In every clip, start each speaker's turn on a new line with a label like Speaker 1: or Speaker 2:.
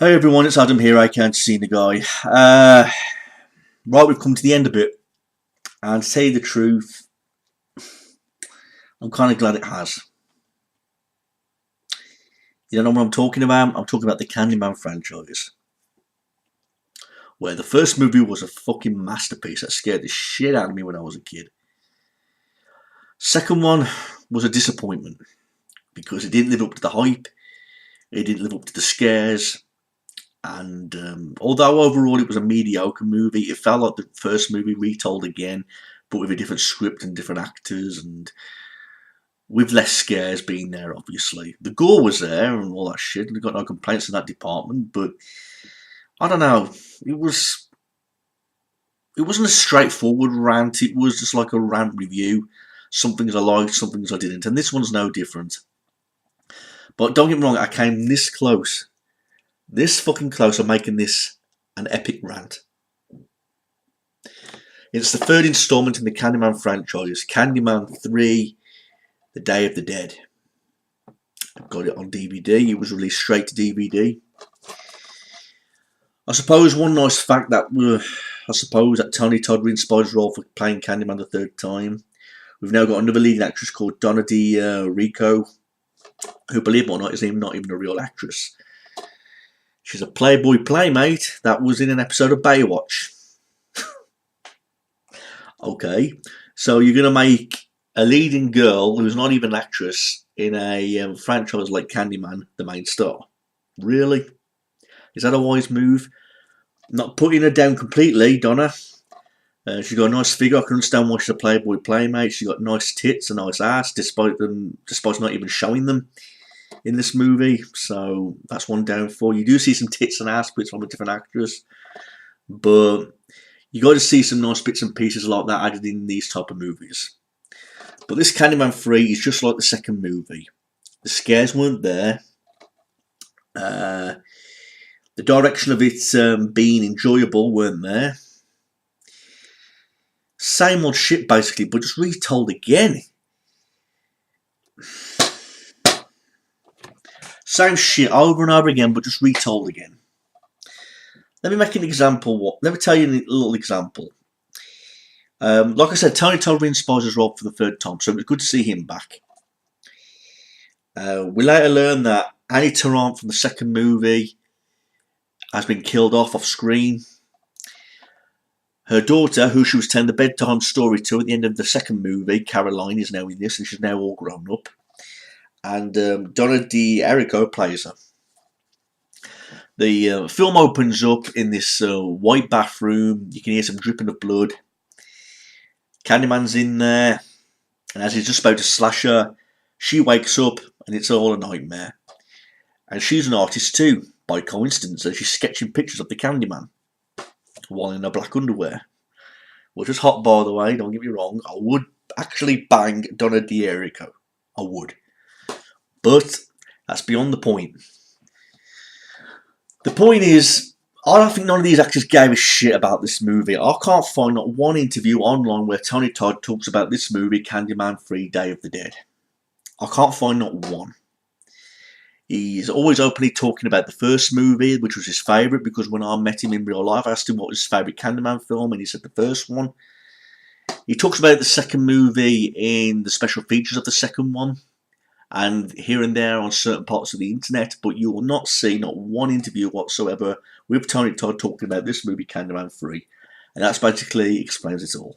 Speaker 1: Hey everyone, it's Adam here. I can't see the guy. Right, we've come to the end of it, and to tell you the truth, I'm kind of glad it has. You don't know what I'm talking about? I'm talking about the Candyman franchise, where the first movie was a fucking masterpiece that scared the shit out of me when I was a kid. Second one was a disappointment because it didn't live up to the hype, it didn't live up to the scares. And although overall it was a mediocre movie, it felt like the first movie retold again, but with a different script and different actors and with less scares being there, obviously. The gore was there and all that shit. We've got no complaints in that department, but I don't know. It wasn't a straightforward rant. It was just like a rant review. Some things I liked, some things I didn't, and this one's no different. But don't get me wrong, I came this close. This fucking close of making this an epic rant. It's the third installment in the Candyman franchise, Candyman 3, The Day of the Dead. I've got it on DVD. It was released straight to DVD. I suppose one nice fact that Tony Todd re-inspired his role for playing Candyman the third time. We've now got another leading actress called Donna Rico, who, believe it or not, is not even a real actress. She's a Playboy playmate that was in an episode of Baywatch. Okay, so you're going to make a leading girl who's not even an actress in a franchise like Candyman the main star? Really? Is that a wise move? Not putting her down completely, Donna. She's got a nice figure. I can understand why she's a Playboy playmate. She's got nice tits, a nice ass, despite not even showing them in this movie. So that's one downfall. You do see some tits and ass bits from a different actress, but you got to see some nice bits and pieces like that added in these type of movies. But this Candyman 3 is just like the second movie. The scares weren't there. The direction of it being enjoyable weren't there. Same old shit basically, but just retold again. Same shit over and over again, but just retold again. Let me make an example. Let me tell you a little example. Like I said, Tony Todd re-inspires his role for the third time, so it was good to see him back. We later learn that Annie Tarrant from the second movie has been killed off screen. Her daughter, who she was telling the bedtime story to at the end of the second movie, Caroline, is now in this, and she's now all grown up. And Donna D'Errico plays her. The film opens up in this white bathroom. You can hear some dripping of blood. Candyman's in there, and as he's just about to slash her, she wakes up, and it's all a nightmare. And she's an artist too, by coincidence, and she's sketching pictures of the Candyman while in her black underwear. Which is hot, by the way, don't get me wrong. I would actually bang Donna D'Errico. I would. But that's beyond the point. The point is, I don't think none of these actors gave a shit about this movie. I can't find not one interview online where Tony Todd talks about this movie, Candyman 3, Day of the Dead. I can't find not one. He's always openly talking about the first movie, which was his favourite, because when I met him in real life, I asked him what was his favourite Candyman film, and he said the first one. He talks about the second movie in the special features of the second one, and here and there on certain parts of the internet, but you will not see not one interview whatsoever with Tony Todd talking about this movie, Candyman 3, and that's basically explains it all.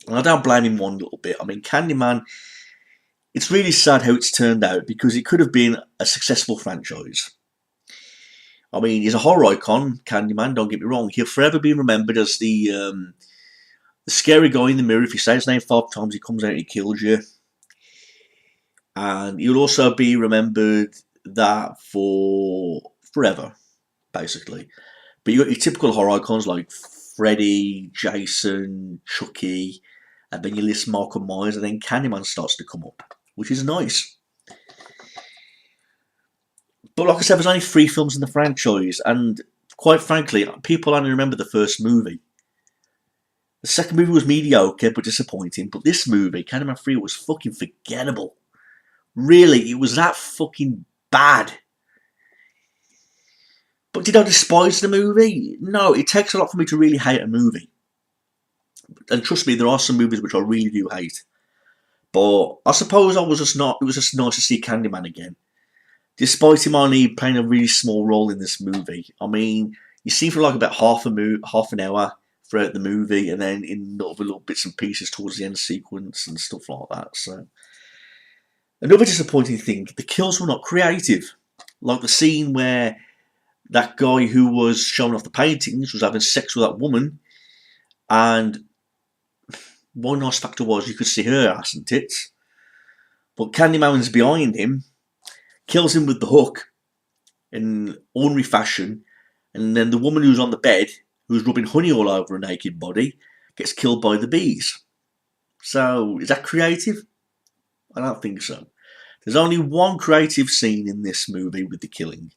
Speaker 1: And I don't blame him one little bit. I mean, Candyman, it's really sad how it's turned out, because it could have been a successful franchise. I mean, he's a horror icon, Candyman, don't get me wrong. He'll forever be remembered as the scary guy in the mirror. If you say his name 5 times, he comes out and he kills you. And he'll also be remembered that for forever, basically. But you've got your typical horror icons like Freddy, Jason, Chucky, and then you list Michael Myers, and then Candyman starts to come up, which is nice. But like I said, there's only 3 films in the franchise, and quite frankly, people only remember the first movie. The second movie was mediocre but disappointing, but this movie, Candyman 3, was fucking forgettable. Really, it was that fucking bad. But did I despise the movie? No, it takes a lot for me to really hate a movie. And trust me, there are some movies which I really do hate. But I suppose I was just not. It was just nice to see Candyman again, despite him only playing a really small role in this movie. I mean, you see him for like about half an hour throughout the movie, and then in little bits and pieces towards the end sequence and stuff like that. So another disappointing thing: the kills were not creative. Like the scene where that guy who was showing off the paintings was having sex with that woman, and one nice factor was you could see her ass and tits. But Candyman's behind him, kills him with the hook in ordinary fashion, and then the woman who's on the bed, who's rubbing honey all over her naked body, gets killed by the bees. So, is that creative? I don't think so. There's only one creative scene in this movie with the killing,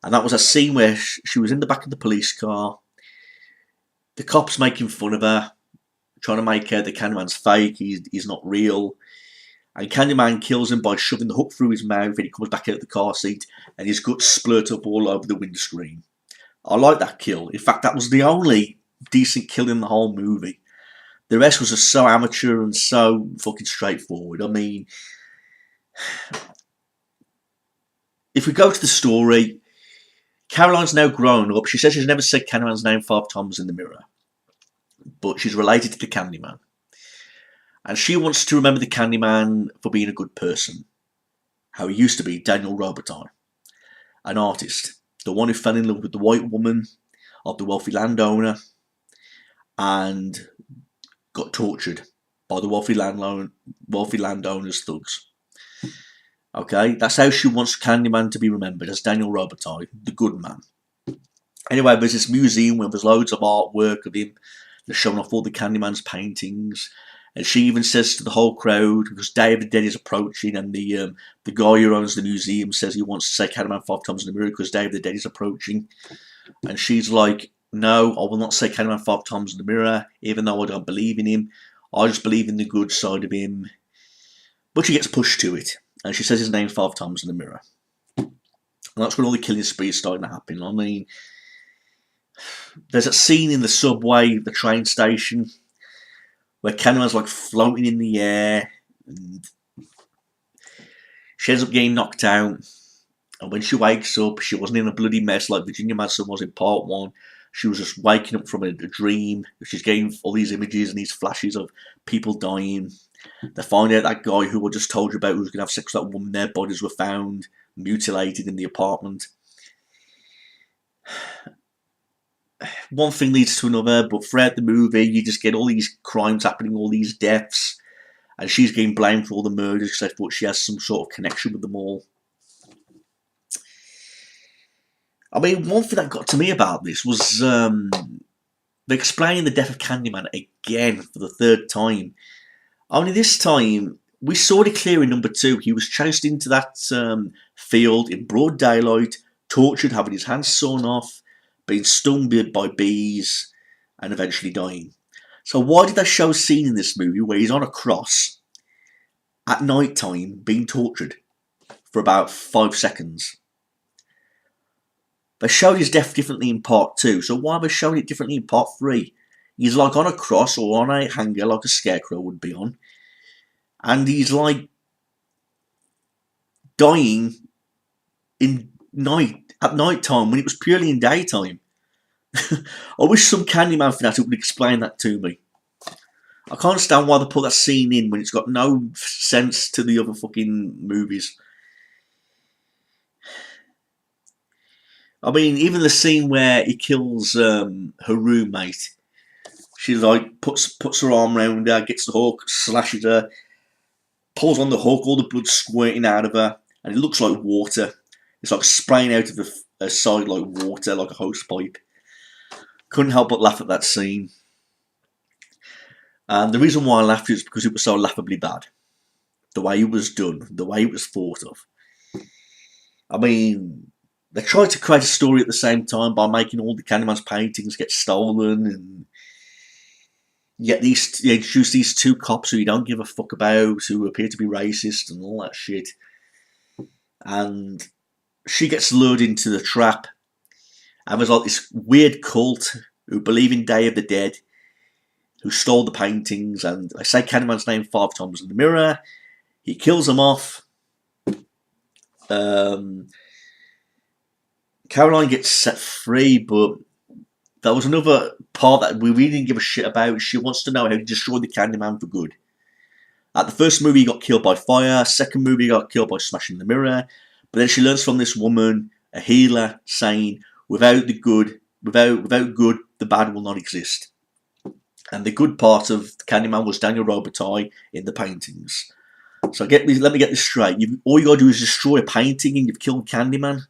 Speaker 1: and that was a scene where she was in the back of the police car, the cops making fun of her, trying to make out that Candyman's fake, he's not real. And Candyman kills him by shoving the hook through his mouth, and he comes back out of the car seat and his guts splurt up all over the windscreen. I like that kill. In fact, that was the only decent kill in the whole movie. The rest was just so amateur and so fucking straightforward. I mean, if we go to the story, Caroline's now grown up. She says she's never said Candyman's name 5 times in the mirror, but she's related to the Candyman. And she wants to remember the Candyman for being a good person. How he used to be, Daniel Robitaille, an artist. The one who fell in love with the white woman of the wealthy landowner and got tortured by the wealthy landowner's thugs. Okay, that's how she wants Candyman to be remembered, as Daniel Robitaille, the good man. Anyway, there's this museum where there's loads of artwork of him. They're showing off all the Candyman's paintings. And she even says to the whole crowd, because Day of the Dead is approaching, and the guy who owns the museum says he wants to say Candyman 5 times in the mirror because Day of the Dead is approaching. And she's like, no, I will not say Candyman 5 times in the mirror, even though I don't believe in him. I just believe in the good side of him. But she gets pushed to it, and she says his name 5 times in the mirror. And that's when all the killing spree is starting to happen. I mean, there's that scene in the subway, the train station, where Candyman's like floating in the air, and she ends up getting knocked out. And when she wakes up, she wasn't in a bloody mess like Virginia Madsen was in part 1. She was just waking up from a dream. She's getting all these images and these flashes of people dying. They find out that guy who I just told you about, who was going to have sex with that woman, their bodies were found mutilated in the apartment. One thing leads to another, but throughout the movie, you just get all these crimes happening, all these deaths, and she's getting blamed for all the murders because I thought she has some sort of connection with them all. I mean, one thing that got to me about this was they explaining the death of Candyman again for the 3rd time. Only this time, we saw it clear in number 2. He was chased into that field in broad daylight, tortured, having his hands sawn off, being stung by bees, and eventually dying. So why did they show a scene in this movie where he's on a cross at night time being tortured for about 5 seconds? They showed his death differently in part 2, so why are they showing it differently in part 3? He's like on a cross or on a hanger like a scarecrow would be on, and he's like dying at night time when it was purely in daytime. I wish some Candyman fanatic would explain that to me. I can't understand why they put that scene in when it's got no sense to the other fucking movies. I mean, even the scene where he kills her roommate, she like puts her arm around her, gets the hook, slashes her, pulls on the hook, all the blood squirting out of her, and it looks like water. It's like spraying out of her side like water, like a hose pipe. Couldn't help but laugh at that scene. And the reason why I laughed is because it was so laughably bad. The way it was done, the way it was thought of. I mean, they tried to create a story at the same time by making all the Candyman's paintings get stolen, and you introduce these 2 cops who you don't give a fuck about, who appear to be racist and all that shit. And she gets lured into the trap, And there's like this weird cult who believe in Day of the Dead, who stole the paintings, and I say Candyman's name 5 times in the mirror. He kills them off. Caroline gets set free, but there was another part that we really didn't give a shit about. She wants to know how to destroy the Candyman for good. At the first movie, he got killed by fire. Second movie, he got killed by smashing the mirror. But then she learns from this woman, a healer, saying, without good, the bad will not exist. And the good part of Candyman was Daniel Robitaille in the paintings. So let me get this straight. All you gotta do is destroy a painting and you've killed Candyman.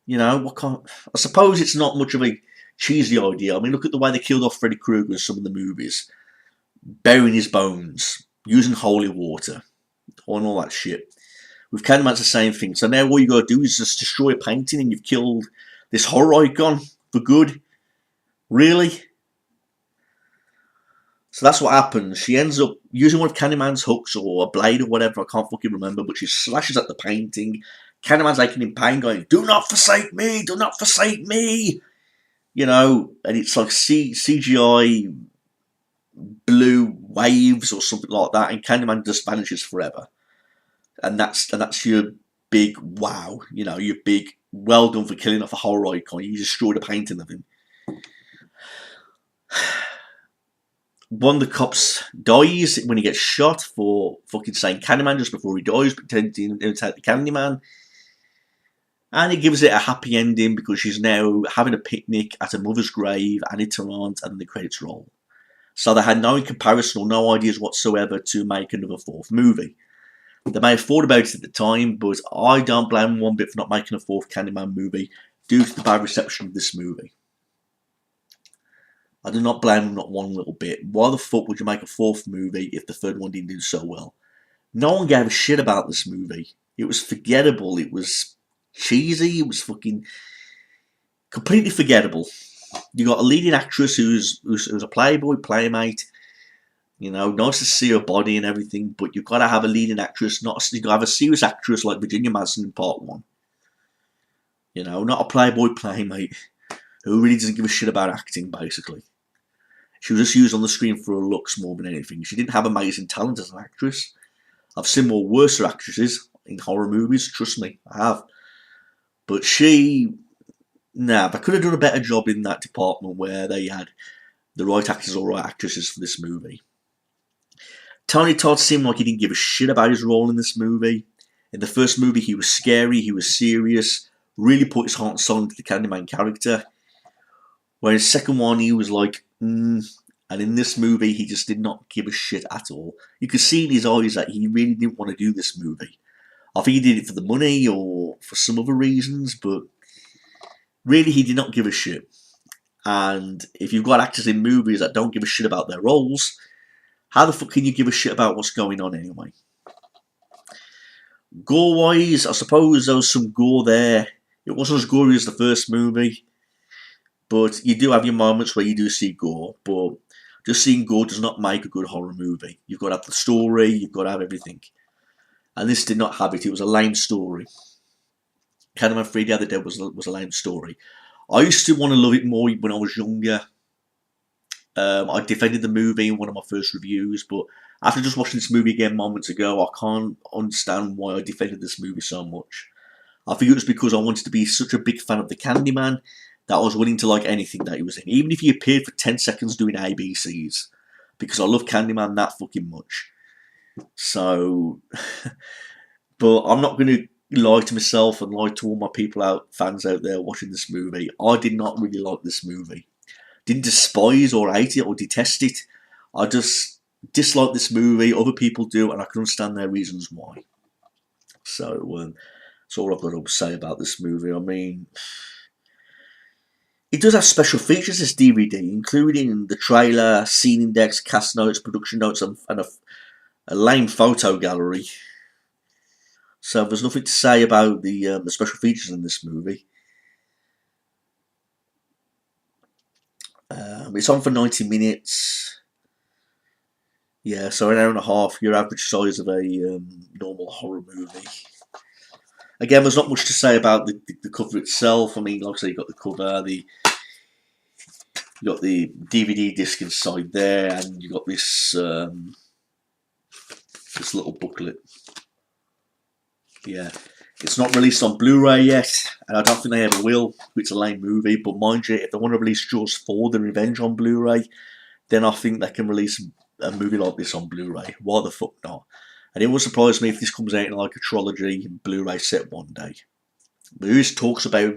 Speaker 1: You know, I suppose it's not much of a cheesy idea. I mean, look at the way they killed off Freddy Krueger in some of the movies. Burying his bones, using holy water, and all that shit. With Candyman, it's the same thing. So now all you gotta do is just destroy a painting and you've killed this horror icon for good. Really? So that's what happens. She ends up using one of Candyman's hooks or a blade or whatever, I can't fucking remember, but she slashes at the painting. Candyman's aching in pain, going, "Do not forsake me! Do not forsake me!" You know, and it's like CGI blue waves or something like that, and Candyman just vanishes forever. And that's your big wow, you know, your big well done for killing off a horror icon. You destroyed a painting of him. One of the cops dies when he gets shot for fucking saying Candyman just before he dies, pretending to imitate the Candyman. And he gives it a happy ending because she's now having a picnic at her mother's grave, and it's her aunt, and the credits roll. So they had no comparison or no ideas whatsoever to make another fourth movie. They may have thought about it at the time, but I don't blame them one bit for not making a fourth Candyman movie due to the bad reception of this movie. I do not blame them not one little bit. Why the fuck would you make a fourth movie if the third one didn't do so well? No one gave a shit about this movie. It was forgettable. It was cheesy. It was fucking completely forgettable. You got a leading actress who's a playboy, playmate. You know, nice to see her body and everything, but you've got to have a leading actress. You've got to have a serious actress like Virginia Madsen in part one. You know, not a playboy playmate who really doesn't give a shit about acting, basically. She was just used on the screen for her looks more than anything. She didn't have amazing talent as an actress. I've seen more worse actresses in horror movies, trust me, I have. But they could have done a better job in that department where they had the right actors or right actresses for this movie. Tony Todd seemed like he didn't give a shit about his role in this movie. In the first movie, he was scary, he was serious, really put his heart and soul into the Candyman character. Whereas the second one, he was like, and in this movie, he just did not give a shit at all. You could see in his eyes that he really didn't want to do this movie. I think he did it for the money or for some other reasons, but really he did not give a shit. And if you've got actors in movies that don't give a shit about their roles, how the fuck can you give a shit about what's going on anyway? Gore-wise, I suppose there was some gore there. It wasn't as gory as the first movie, but you do have your moments where you do see gore, but just seeing gore does not make a good horror movie. You've got to have the story, you've got to have everything. And this did not have it. It was a lame story. Candyman 3 Day of the Dead was a lame story. I used to want to love it more when I was younger. I defended the movie in one of my first reviews, but after just watching this movie again moments ago, I can't understand why I defended this movie so much. I think it was because I wanted to be such a big fan of the Candyman that I was willing to like anything that he was in, even if he appeared for 10 seconds doing ABCs, because I love Candyman that fucking much. So, but I'm not going to lie to myself and lie to all my fans out there watching this movie. I did not really like this movie. Didn't despise or hate it or detest it. I just dislike this movie. Other people do, and I can understand their reasons why. So that's all I've got to say about this movie. I mean, it does have special features, this DVD, including the trailer, scene index, cast notes, production notes, and a lame photo gallery. So there's nothing to say about the special features in this movie. It's on for 90 minutes. Yeah, so an hour and a half, your average size of a normal horror movie. Again, there's not much to say about the cover itself. I mean, like I say, you got the cover, you got the DVD disc inside there, and you got this this little booklet. Yeah, it's not released on Blu-ray yet, and I don't think they ever will. It's a lame movie, but mind you, if they want to release Jaws 4: The Revenge on Blu-ray, then I think they can release a movie like this on Blu-ray. Why the fuck not? And it won't surprise me if this comes out in like a trilogy Blu-ray set one day. There is talks about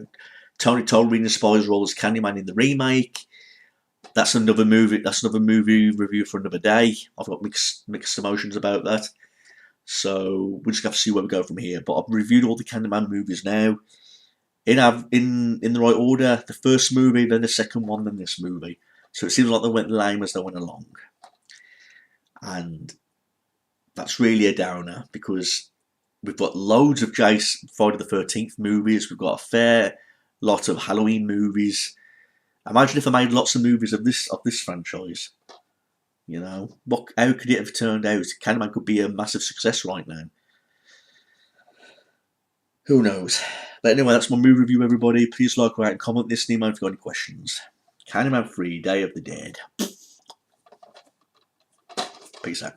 Speaker 1: Tony Todd reading Spy's role as Candyman in the remake. That's another movie. That's another movie review for another day. I've got mixed emotions about that. So we're just gonna have to see where we go from here. But I've reviewed all the Candyman movies now in the right order. The first movie, then the second one, then this movie. So it seems like they went lame as they went along, and that's really a downer because we've got loads of Friday the 13th movies. We've got a fair lot of Halloween movies. Imagine if I made lots of movies of this franchise. You know, how could it have turned out? Candyman could be a massive success right now. Who knows? But anyway, that's my movie review, everybody. Please like, rate, and comment this. Email if you've got any questions. Candyman 3, Day of the Dead. Peace out.